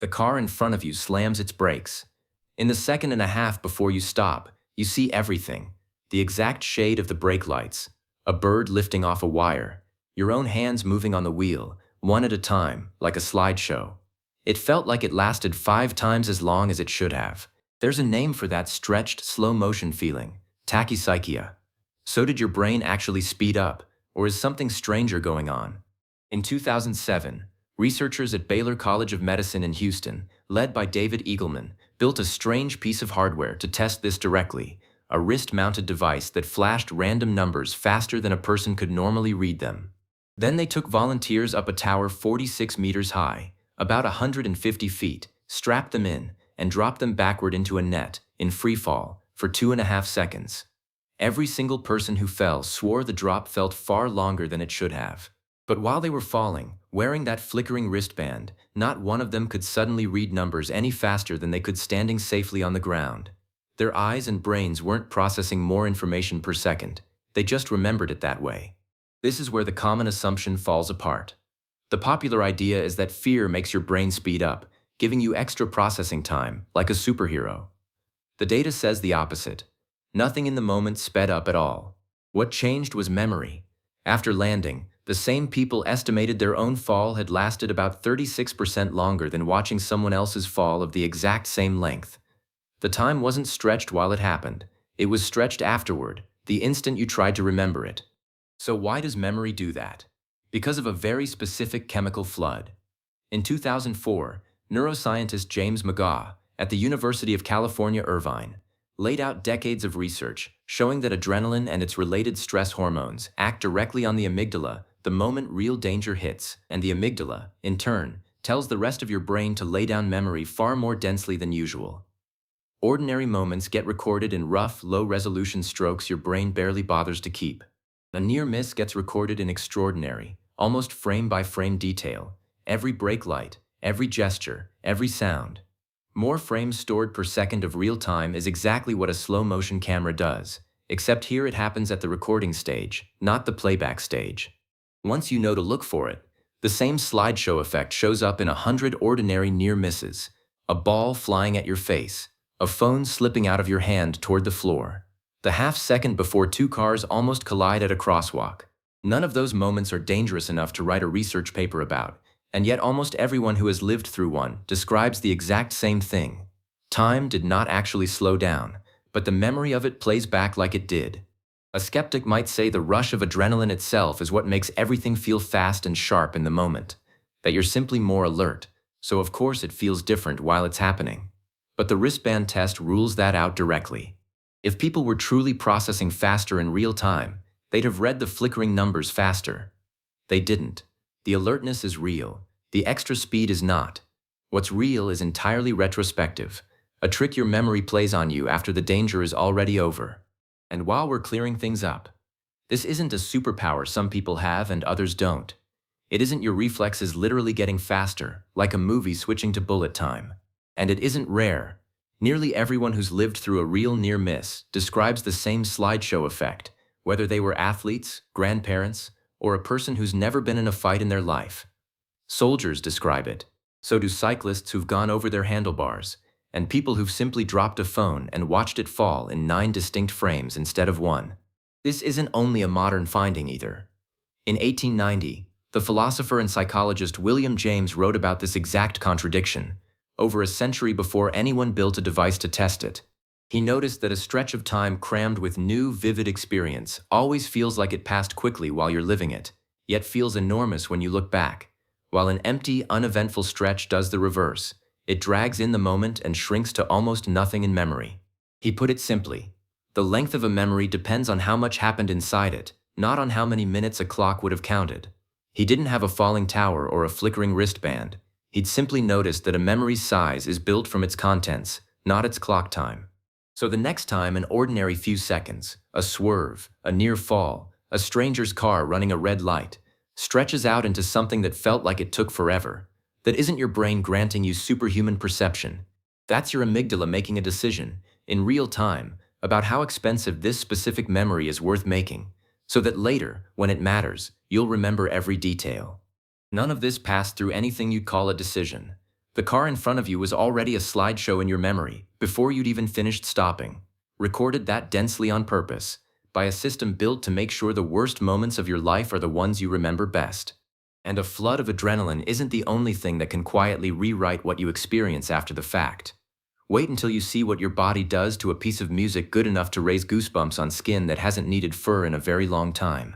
The car in front of you slams its brakes. In the second and a half before you stop, you see everything. The exact shade of the brake lights, a bird lifting off a wire, your own hands moving on the wheel, one at a time, like a slideshow. It felt like it lasted 5 times as long as it should have. There's a name for that stretched, slow-motion feeling, tachypsychia. So did your brain actually speed up, or is something stranger going on? In 2007, researchers at Baylor College of Medicine in Houston, led by David Eagleman, built a strange piece of hardware to test this directly, a wrist-mounted device that flashed random numbers faster than a person could normally read them. Then they took volunteers up a tower 46 meters high, about 150 feet, strapped them in, and dropped them backward into a net, in freefall, for 2.5 seconds. Every single person who fell swore the drop felt far longer than it should have. But while they were falling, wearing that flickering wristband, not one of them could suddenly read numbers any faster than they could standing safely on the ground. Their eyes and brains weren't processing more information per second, they just remembered it that way. This is where the common assumption falls apart. The popular idea is that fear makes your brain speed up, giving you extra processing time, like a superhero. The data says the opposite. Nothing in the moment sped up at all. What changed was memory. After landing, the same people estimated their own fall had lasted about 36% longer than watching someone else's fall of the exact same length. The time wasn't stretched while it happened. It was stretched afterward, the instant you tried to remember it. So why does memory do that? Because of a very specific chemical flood. In 2004, neuroscientist James McGaugh, at the University of California, Irvine, laid out decades of research showing that adrenaline and its related stress hormones act directly on the amygdala the moment real danger hits, and the amygdala, in turn, tells the rest of your brain to lay down memory far more densely than usual. Ordinary moments get recorded in rough, low-resolution strokes your brain barely bothers to keep. A near miss gets recorded in extraordinary, almost frame-by-frame detail, every brake light, every gesture, every sound. More frames stored per second of real time is exactly what a slow-motion camera does, except here it happens at the recording stage, not the playback stage. Once you know to look for it, the same slideshow effect shows up in 100 ordinary near misses, a ball flying at your face, a phone slipping out of your hand toward the floor, the half-second before 2 cars almost collide at a crosswalk. None of those moments are dangerous enough to write a research paper about, and yet almost everyone who has lived through one describes the exact same thing. Time did not actually slow down, but the memory of it plays back like it did. A skeptic might say the rush of adrenaline itself is what makes everything feel fast and sharp in the moment, that you're simply more alert, so of course it feels different while it's happening. But the wristband test rules that out directly. If people were truly processing faster in real time, they'd have read the flickering numbers faster. They didn't. The alertness is real. The extra speed is not. What's real is entirely retrospective, a trick your memory plays on you after the danger is already over. And while we're clearing things up, this isn't a superpower some people have and others don't. It isn't your reflexes literally getting faster, like a movie switching to bullet time. And it isn't rare. Nearly everyone who's lived through a real near miss describes the same slideshow effect, whether they were athletes, grandparents, or a person who's never been in a fight in their life. Soldiers describe it. So do cyclists who've gone over their handlebars, and people who've simply dropped a phone and watched it fall in 9 distinct frames instead of 1. This isn't only a modern finding either. In 1890, the philosopher and psychologist William James wrote about this exact contradiction, over a century before anyone built a device to test it. He noticed that a stretch of time crammed with new, vivid experience always feels like it passed quickly while you're living it, yet feels enormous when you look back, while an empty, uneventful stretch does the reverse. It drags in the moment and shrinks to almost nothing in memory. He put it simply, the length of a memory depends on how much happened inside it, not on how many minutes a clock would have counted. He didn't have a falling tower or a flickering wristband. He'd simply noticed that a memory's size is built from its contents, not its clock time. So the next time an ordinary few seconds, a swerve, a near fall, a stranger's car running a red light, stretches out into something that felt like it took forever, that isn't your brain granting you superhuman perception. That's your amygdala making a decision, in real time, about how expensive this specific memory is worth making, so that later, when it matters, you'll remember every detail. None of this passed through anything you'd call a decision. The car in front of you was already a slideshow in your memory, before you'd even finished stopping, recorded that densely on purpose, by a system built to make sure the worst moments of your life are the ones you remember best. And a flood of adrenaline isn't the only thing that can quietly rewrite what you experience after the fact. Wait until you see what your body does to a piece of music good enough to raise goosebumps on skin that hasn't needed fur in a very long time.